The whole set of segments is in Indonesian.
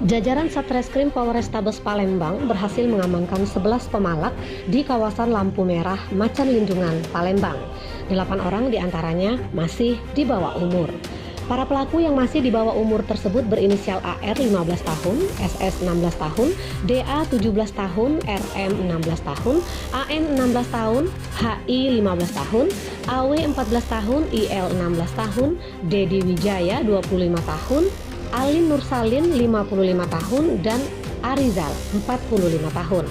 Jajaran Satreskrim Polrestabes Palembang berhasil mengamankan 11 pemalak di kawasan lampu merah Macan Lindungan, Palembang. 8 orang diantaranya masih di bawah umur. Para pelaku yang masih di bawah umur tersebut berinisial AR 15 tahun, SS 16 tahun, DA 17 tahun, RM 16 tahun, AN 16 tahun, HI 15 tahun, AW 14 tahun, IL 16 tahun, Dedi Wijaya 25 tahun, Alin Nursalin 55 tahun, dan Arizal 45 tahun.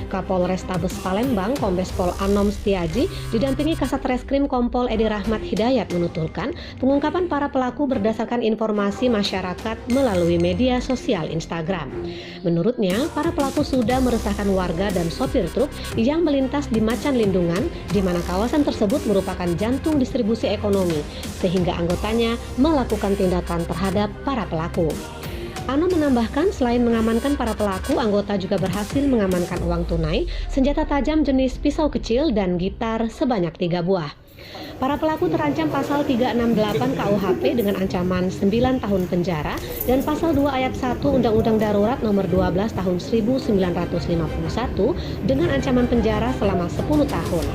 Kapolrestabes Palembang Kombes Pol Anom Setiaji didampingi Kasat Reskrim Kompol Edi Rahmat Hidayat menuturkan pengungkapan para pelaku berdasarkan informasi masyarakat melalui media sosial Instagram. Menurutnya, para pelaku sudah meresahkan warga dan sopir truk yang melintas di Macan Lindungan, di mana kawasan tersebut merupakan jantung distribusi ekonomi, sehingga anggotanya melakukan tindakan terhadap para pelaku. Ano menambahkan selain mengamankan para pelaku, anggota juga berhasil mengamankan uang tunai, senjata tajam jenis pisau kecil, dan gitar sebanyak 3 buah. Para pelaku terancam pasal 368 KUHP dengan ancaman 9 tahun penjara dan pasal 2 ayat 1 Undang-Undang Darurat nomor 12 tahun 1951 dengan ancaman penjara selama 10 tahun.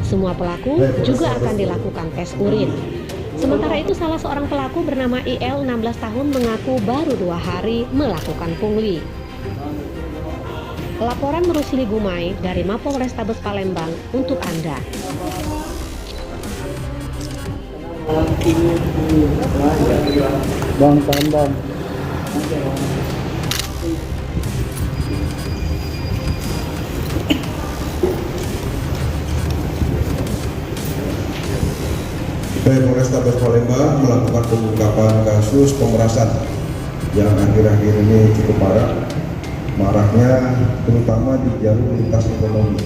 Semua pelaku juga akan dilakukan tes urin. Sementara itu, salah seorang pelaku bernama IL 16 tahun mengaku baru 2 hari melakukan pungli. Laporan Rusli Gumai dari Mapolrestabes Palembang untuk Anda. Bang Tambang. Polrestabes Palembang melakukan pengungkapan kasus pemerasan yang akhir-akhir ini cukup maraknya terutama di jalur lintas ekonomi,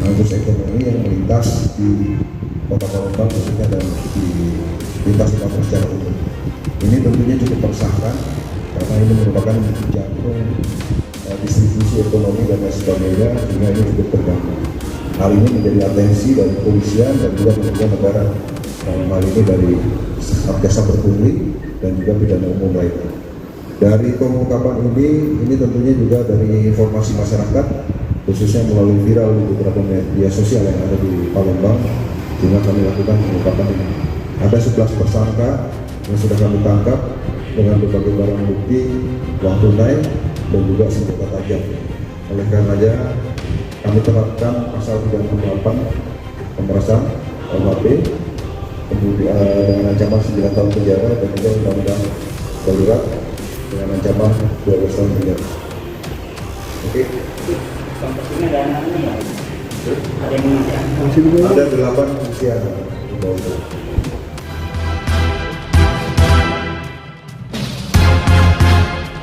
lintas ekonomi yang melintas di Kota Palembang khususnya dan di lintas ekonomi secara umum. Ini tentunya cukup meresahkan karena ini merupakan jantung distribusi ekonomi dan lain sebagainya, sehingga ini cukup terganggu. Hal ini menjadi atensi dari kepolisian dan juga tentunya negara. Hal ini dari Satgas Berpungli dan juga pidana umum lainnya. Dari pengungkapan ini tentunya juga dari informasi masyarakat, khususnya melalui viral di beberapa media sosial yang ada di Palembang, sehingga kami lakukan pengungkapan ini. Ada 11 tersangka yang sudah kami tangkap dengan berbagai barang bukti, uang tunai, dan juga senjata tajam. Oleh karenanya, kami terapkan pasal 368 pemerasan KUHP, kemudian dengan ancaman 9 tahun penjara dan juga undang-undang darurat dengan ancaman 12 tahun penjara. Oke. Sampai sini ada anak-anak ya? Ada yang Ada 8 usia di bawah itu.